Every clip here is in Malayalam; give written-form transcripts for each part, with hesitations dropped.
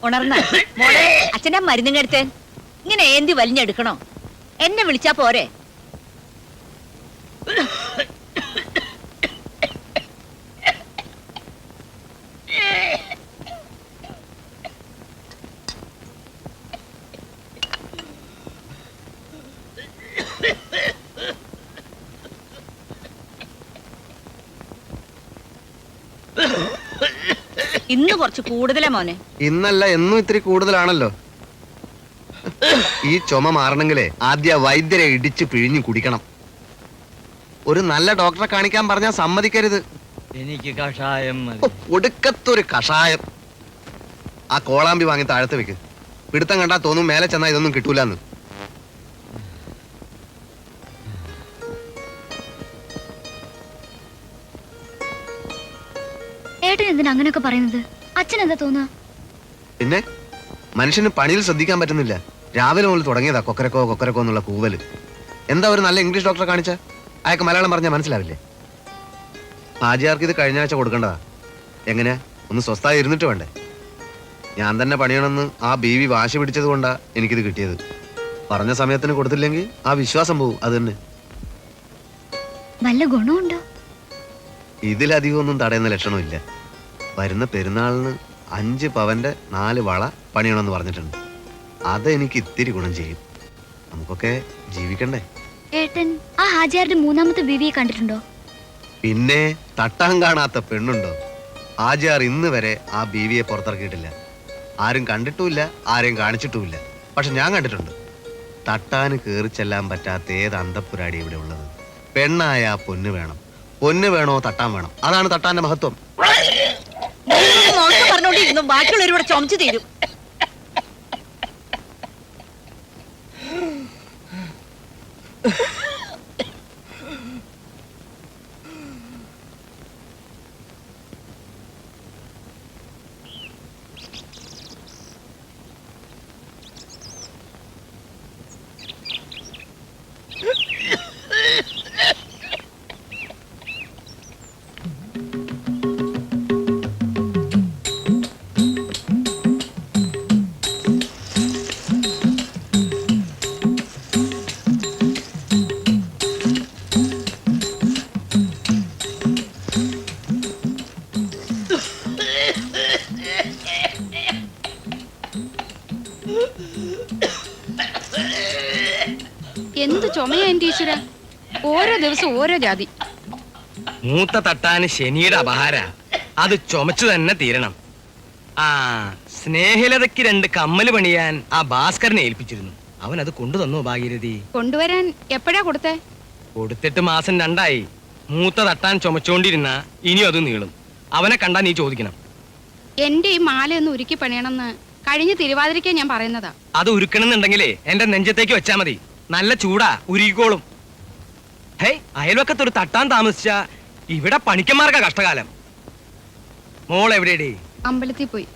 ഉണർന്ന മോളെ, അച്ഛൻ്റെ മരുന്നും കെടുത്തേ. ഇങ്ങനെ ഏന്തി വലിഞ്ഞെടുക്കണോ? എന്നെ വിളിച്ചാ പോരെ? ഇന്ന് കുറച്ച് കൂടുതലാ മോനെ. ഇന്നല്ല, എന്നും ഇത്തിരി കൂടുതലാണല്ലോ. ഈ ചുമ മാറണമെങ്കിലേ ആദ്യ വൈദ്യരെ ഇടിച്ച് പിഴിഞ്ഞു കുടിക്കണം. ഒരു നല്ല ഡോക്ടറെ കാണിക്കാൻ പറഞ്ഞാൽ സമ്മതിക്കരുത്. എനിക്ക് കഷായം ഒടുക്കത്തൊരു കഷായം. ആ കോളാമ്പി വാങ്ങി താഴത്ത് വെക്ക്. പിടുത്തം കണ്ടാ തോന്നും മേലെ ചെന്നാ ഇതൊന്നും കിട്ടൂലെന്ന്. ഏട്ടൻ എന്തിനാ അങ്ങനെയൊക്കെ പറയുന്നത്? അച്ഛൻ എന്താ തോന്നുക? പിന്നെ മനുഷ്യന് പണിയിൽ ശ്രദ്ധിക്കാൻ പറ്റുന്നില്ല. രാവിലെ മുതൽ തുടങ്ങിയതാ കൊക്കരക്കോ കൊക്കരക്കോ എന്നുള്ള കൂവല്. എന്താ ഒരു നല്ല ഇംഗ്ലീഷ് ഡോക്ടറെ കാണിച്ച അയാൾക്ക് മലയാളം പറഞ്ഞാൽ മനസ്സിലാവില്ലേ? ഹാജിയാർക്ക് ഇത് കഴിഞ്ഞ ആഴ്ച കൊടുക്കേണ്ടതാ. എങ്ങനെയാ ഒന്ന് സ്വസ്ഥായി ഇരുന്നിട്ട് വേണ്ടേ? ഞാൻ തന്നെ പണിയണമെന്ന് ആ ബീവി വാശി പിടിച്ചത് കൊണ്ടാ എനിക്കിത് കിട്ടിയത്. പറഞ്ഞ സമയത്തിന് കൊടുത്തില്ലെങ്കിൽ ആ വിശ്വാസം പോവും. അത് തന്നെ. വല്ല ഗുണമുണ്ടോ? ഇതിലധികം ഒന്നും തടയുന്ന ലക്ഷണമില്ല. വരുന്ന പെരുന്നാളിന് 5 പവന്റെ 4 വള പണിയണമെന്ന് പറഞ്ഞിട്ടുണ്ട്. അതെനിക്ക് ഇത്തിരി ഗുണം ചെയ്യും. നമുക്കൊക്കെ ജീവിക്കണ്ടേ? ഏട്ടൻ ആ ഹാജിയാരുടെ 3ാമത്തെ ബീവിയെ കണ്ടിട്ടുണ്ടോ? പിന്നെ തട്ടാൻ കാണാത്ത പെണ്ണുണ്ടോ? ഹാജിയാർ ഇന്ന് വരെ ആ ബീവിയെ പുറത്തിറക്കിയിട്ടില്ല. ആരും കണ്ടിട്ടുമില്ല, ആരെയും കാണിച്ചിട്ടുമില്ല. പക്ഷെ ഞാൻ കണ്ടിട്ടുണ്ട്. തട്ടാന് കയറി ചെല്ലാൻ പറ്റാത്ത ഏത് അന്തപ്പുരാടി ഇവിടെ ഉള്ളത്? പെണ്ണായ പൊന്ന് വേണം. പൊന്ന് വേണോ തട്ടാൻ വേണം. അതാണ് തട്ടാന്റെ മഹത്വം. പറഞ്ഞോണ്ടിരുന്നു ബാക്കിയുള്ളവരിവിടെ ചുമച്ചു തീരും. എന്ത് ചുമയാ എന്റെ ഈശ്വര! ഓരോ ദിവസം ഓരോ ജാതി. മൂത്ത തട്ടാന് ശനിയുടെ അപഹാര. അത് ചുമച്ചു തന്നെ തീരണം. ആ സ്നേഹലതയ്ക്ക് 2 കമ്മല് പണിയാൻ ആ ഭാസ്കരനെ ഏൽപ്പിച്ചിരുന്നു. അവൻ അത് കൊണ്ടുതന്നു. ഭാഗീരഥി കൊണ്ടുവരാൻ എപ്പോഴാ കൊടുത്തേ? കൊടുത്തിട്ട് മാസം 2ആയി. മൂത്ത തട്ടാൻ ചുമച്ചോണ്ടിരുന്ന ഇനിയും അത് നീളും. അവനെ കണ്ടാ നീ ചോദിക്കണം. എന്റെ ഈ മാലയൊന്ന് ഉരുക്കി പണിയണമെന്ന് കഴിഞ്ഞ തിരുവാതിരയ്ക്ക് ഞാൻ പറയുന്നതാ. അത് ഉരുക്കണമെന്നുണ്ടെങ്കിലേ എന്റെ നെഞ്ചത്തേക്ക് വെച്ചാ മതി. നല്ല ചൂടാ, ഉരുകിക്കോളും. ഹേയ്, അയൽവക്കത്തൊരു തട്ടാൻ താമസിച്ച ഇവിടെ പണിക്കന്മാർക്കാ കഷ്ടകാലം. മോൾ എവിടെയടി? അമ്പലത്തിൽ പോയി.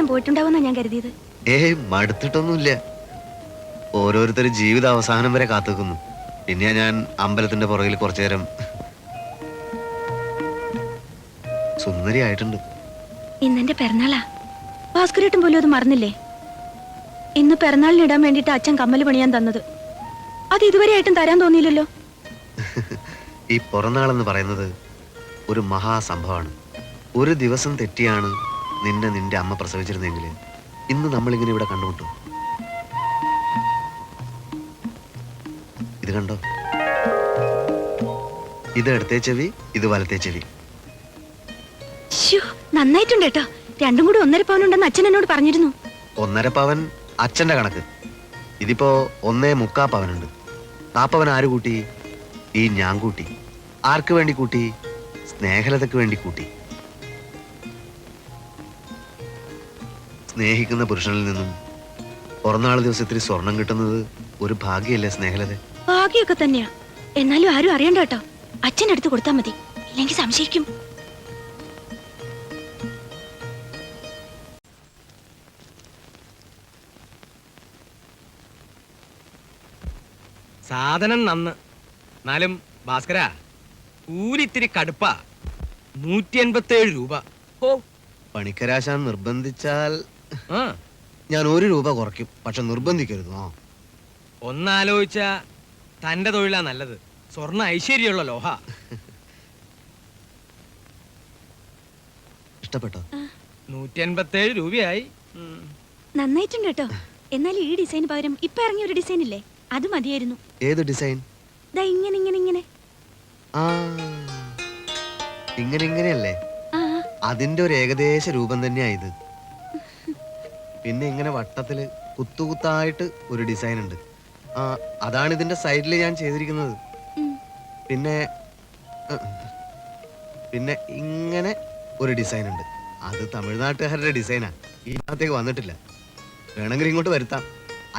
പോയിട്ടുണ്ടാവുന്ന ഞാൻ കരുതിയത്. മടുത്തിട്ടൊന്നുമില്ല. ഓരോരുത്തർ ജീവിത അവസാനം വരെ കാത്തുക്കുന്നു. പിന്നെ ഞാൻ അമ്പലത്തിന്റെ പുറകിൽ കുറച്ചു നേരം. സുന്ദരിയായിട്ടുണ്ട്. ഇന്നെന്റെ പിറന്നാളാ. ഭാസ്കരേട്ടൻ പോലും അത് മറന്നില്ലേ? ഇന്ന് പിറന്നാളിന് ഇടാൻ വേണ്ടിട്ട് അച്ഛൻ കമ്മല് പണിയാൻ തന്നത്. അത് ഇതുവരെ ആയിട്ടും തരാൻ തോന്നിയില്ലല്ലോ. ഈ പിറന്നാളെന്ന് പറയുന്നത് ഒരു മഹാസംഭവമാണ്. ഒരു ദിവസം തെറ്റിയാണ് നിന്റെ അമ്മ പ്രസവിച്ചിരുന്നെങ്കിൽ ഇന്ന് നമ്മളിങ്ങനെ ഇവിടെ കണ്ടുമുട്ടും. ഇത് കണ്ടോ? ഇത് ഇടത്തെ ചെവി, ഇത് വലത്തെ ചെവി. ശ്ശോ, നന്നായിട്ടുണ്ട് കേട്ടോ. രണ്ടും കൂടി 1.5 പവനുണ്ടെന്ന് അച്ഛൻ എന്നോട് പറഞ്ഞിരുന്നു. 1.5 പവൻ അച്ഛന്റെ കണക്ക്. ഇതിപ്പോ 1.25 പവനുണ്ട്. ആ പവൻ ആര് കൂട്ടി? ഈ ഞാൻ കൂട്ടി. ആർക്ക് വേണ്ടി കൂട്ടി? സ്നേഹലതയ്ക്ക് വേണ്ടി കൂട്ടി. സ്നേഹിക്കുന്ന പുരുഷനിൽ നിന്നും പിറന്നാൾ ദിവസം ഇത്തിരി സ്വർണം കിട്ടുന്നത് ഒരു ഭാഗ്യല്ലേ സ്നേഹലത? ഭാഗ്യമൊക്കെ തന്നെയാ. എന്നാലും ആരും അറിയണ്ട കേട്ടോ. അച്ഛൻ്റെ അടുത്ത് കൊടുത്താൽ മതി, ഇല്ലെങ്കിൽ സംശയിക്കും. സാധനം നന്ന്. എന്നാലും ഭാസ്കര, കൂലിത്തിരി കടുപ്പാ. 187 രൂപ. ഓ, പണിക്കരാശാൻ നിർബന്ധിച്ചാൽ ആ ഞാൻ 1 രൂപ കുറയ്ക്കും. പക്ഷെ നിർബന്ധിക്കരുത്. ആ ഒന്നാലോചിച്ച തന്റെ തൊഴിലാ നല്ലത്. സ്വർണ്ണ ഐശ്വര്യമുള്ള ലോഹ. ഇഷ്ടപ്പെട്ടോ? 187 രൂപയായി. നന്നായിട്ടുണ്ട് കേട്ടോ. എന്നാലും ഈ ഡിസൈന് പകരം ഇപ്പൊ ഇറങ്ങിയ ഒരു ഡിസൈൻ ഇല്ലേ, അത് മതിയായിരുന്നു. ഏത് ഡിസൈൻ? ദാ ഇങ്ങനെ ഇങ്ങനെ ഇങ്ങനെ. ആ ഇങ്ങനെയല്ലേ? ആ, അതിന്റെ ഒരു ഏകദേശ രൂപം തന്നെയാ ഇത്. പിന്നെ ഇങ്ങനെ വട്ടത്തില് കുത്തുകുത്തായിട്ട് ഒരു ഡിസൈൻ ഉണ്ട്. ആ അതാണ് ഇതിന്റെ സൈഡിൽ ഞാൻ ചെയ്തിരിക്കുന്നത്. ഉം. പിന്നെ പിന്നെ ഇങ്ങനെ ഒരു ഡിസൈൻ ഉണ്ട്. അത് തമിഴ്നാട്ടുകാരുടെ ഡിസൈനാ. ഇതിനകത്തേക്ക് വന്നിട്ടില്ല. വേണമെങ്കിൽ ഇങ്ങോട്ട് വരുത്താം.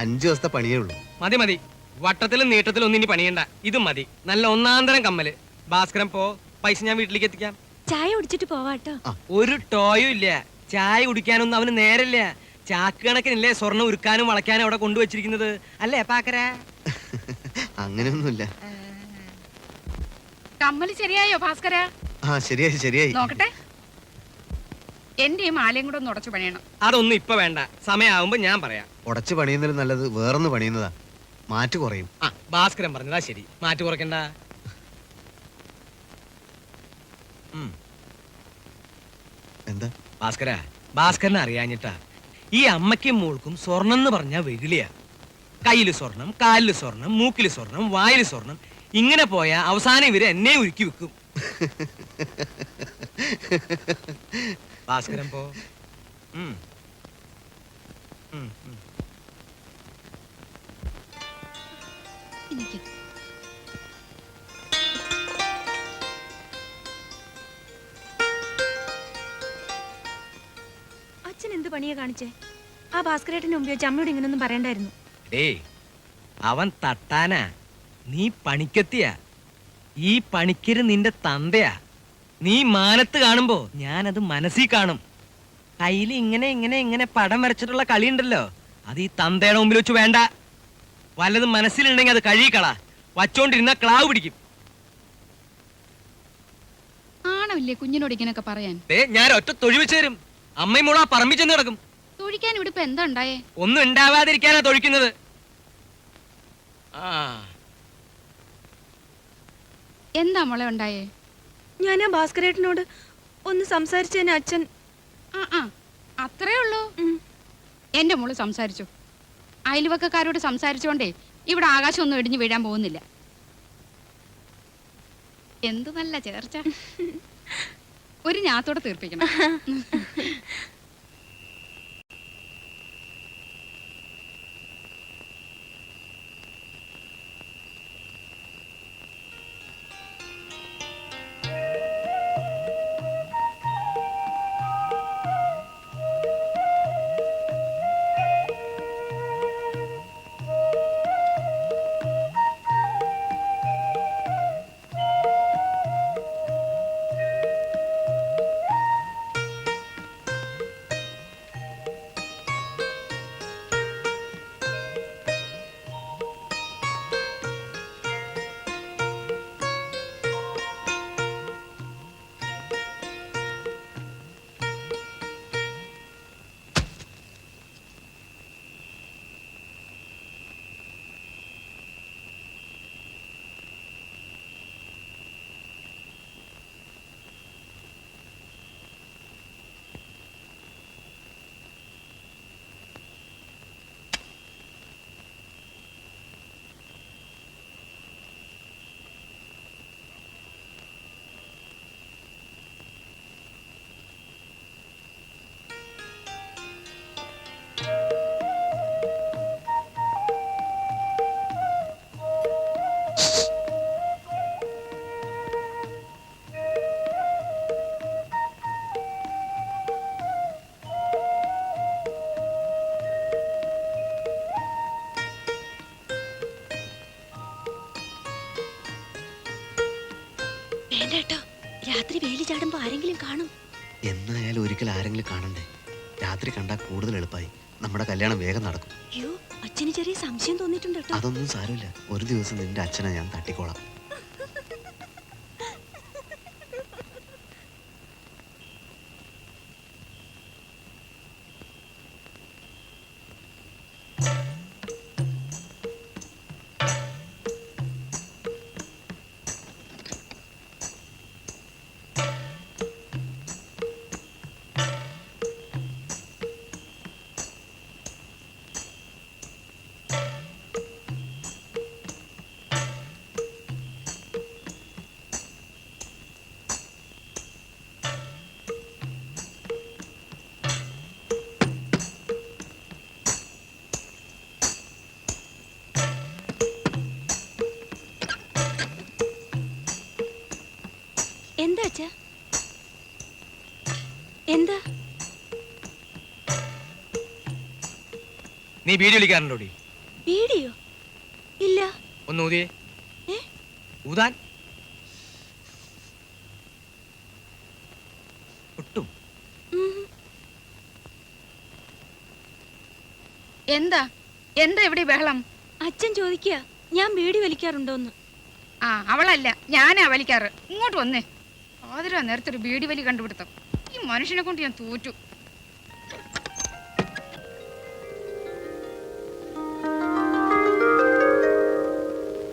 5 ദിവസത്തെ പണിയേ ഉള്ളൂ. മതി മതി, വട്ടത്തിലും നീട്ടത്തിലും ഒന്നും ഇനി പണിയണ്ട. ഇതും മതി. നല്ല ഒന്നാന്തരം കമ്മല്. ഭാസ്കരൻ പോ, പൈസ ഞാൻ വീട്ടിലേക്ക് എത്തിക്കാം. ചായ കുടിച്ചിട്ട് പോവാട്ടോ. ഒരു ടോയും ഇല്ല. ചായ കുടിക്കാനൊന്നും അവന് നേരല്ല. ചാക്ക് കണക്കിനല്ലേ സ്വർണ്ണം ഉരുക്കാനും വളയ്ക്കാനും അവിടെ കൊണ്ടുവച്ചിരിക്കുന്നത്. അല്ലേ പാക്കര? അങ്ങനെയൊന്നുമില്ല. കമ്മല് ശരിയായോ ഭാസ്കര? ആ ശരിയായി. നോക്കട്ടെ. എന്റെ ഈ മാലയും കൂടെ ഒന്ന് ഉടച്ചു പണിയണം. അതൊന്നും ഇപ്പൊ വേണ്ട, സമയമാവുമ്പോ ഞാൻ പറയാം. ഉടച്ചു പണിയുന്നതിലും നല്ലത് വേറൊന്ന് പണിയുന്നതാ. മാറ്റ് കുറയും. ആ ഭാസ്കരൻ പറഞ്ഞതാ ശരി. മാറ്റി കുറയ്ക്കണ്ട. എന്താ ഭാസ്കര, ഭാസ്കരനെ അറിയാഞ്ഞിട്ടാ. ഈ അമ്മയ്ക്കും മോൾക്കും സ്വർണം എന്ന് പറഞ്ഞാൽ വെകിളിയാ. കയ്യില് സ്വർണം, കാലില് സ്വർണം, മൂക്കില് സ്വർണം, വായില് സ്വർണം. ഇങ്ങനെ പോയാ അവസാനം ഇവര് എന്നെ ഒരുക്കി വെക്കും. ഭാസ്കരൻ പോ. എനിക്ക് അച്ഛൻ എന്ത് പണിയാ കാണിച്ചേ? ആ ഭാസ്കരേട്ടന് മുമ്പ് വെച്ച് അമ്മയോട് ഇങ്ങനൊന്നും പറയണ്ടായിരുന്നു. ഏയ്, അവൻ തട്ടാനാ. നീ പണിക്കെത്തിയാ. ഈ പണിക്കര് നിന്റെ തന്തയാ. നീ മാനത്ത് കാണുമ്പോ ഞാനത് മനസ്സിൽ കാണും. കയ്യിൽ ഇങ്ങനെ ഇങ്ങനെ ഇങ്ങനെ പടം വരച്ചിട്ടുള്ള കളി ഉണ്ടല്ലോ, അത് ഈ തന്തയുടെ മുമ്പിൽ വെച്ച് വേണ്ട. വല്ലതും മനസ്സിലുണ്ടെങ്കിൽ അത് കഴുകിക്കള. വച്ചോണ്ടിരുന്ന ക്ലാവ് പിടിക്കും. ആണല്ലേ കുഞ്ഞിനോട് ഇങ്ങനെയൊക്കെ പറയാൻ? ഞാൻ ഒറ്റ തൊഴി വെച്ച് തരും. അമ്മയും മോളാ പറമ്പിൽ ചെന്ന് കിടക്കും. തൊഴിക്കാൻ ഇവിടെ ഇപ്പൊ എന്താ ഉണ്ടായേ? ഒന്നും ഉണ്ടാവാതിരിക്കാനാ തൊഴിക്കുന്നത്. എന്താ മോളെ ഉണ്ടായേ? ഞാൻ ആ ഭാസ്കരേട്ടനോട് ഒന്ന് സംസാരിച്ചതിന് അച്ഛൻ. ആ അത്രേ ഉള്ളൂ. എന്റെ മോള് സംസാരിച്ചു. അയൽവക്കക്കാരോട് സംസാരിച്ചോണ്ടേ ഇവിടെ ആകാശം ഒന്നും ഇടിഞ്ഞു വീഴാൻ പോകുന്നില്ല. എന്ത് നല്ല ചേർച്ച. ഒരു ഞാത്തോടെ തീർപ്പിക്കണം. വേണ്ട കേട്ടോ, രാത്രി വേലി ചാടുമ്പോ ആരെങ്കിലും കാണും. എന്നായാലും ഒരിക്കൽ ആരെങ്കിലും കാണണ്ടേ? രാത്രി കണ്ടാൽ കൂടുതൽ എളുപ്പമായി. നമ്മുടെ കല്യാണം വേഗം നടക്കും. അയ്യോ, അച്ഛന് ചെറിയ സംശയം തോന്നിയിട്ടുണ്ട് കേട്ടോ. അതൊന്നും സാരമില്ല. ഒരു ദിവസം നിന്റെ അച്ഛനെ ഞാൻ തട്ടിക്കോളാം. എന്താ അച്ഛാ? എന്താ? നീ വീഡിയോ വിളിക്കാറുണ്ടോടി? വീഡിയോ? ഇല്ല. ഒന്ന് ഊതിയേ. ഏ? ഊതാൻ ഒട്ടും. ഉം. എന്താ എന്താ ഇവിടെ ഈ ബഹളം? അച്ഛൻ ചോദിക്കുക ഞാൻ വീഡിയോ വലിക്കാറുണ്ടോന്ന്. ആ, അവളല്ല, ഞാനാ വലിക്കാറ്. ഇങ്ങോട്ട് വന്നേ. ആതിരാ നേരത്തെ ഒരു ബീഡി വലി കണ്ടുപിടുത്തം. ഈ മനുഷ്യനെ കൊണ്ട് ഞാൻ തോറ്റു.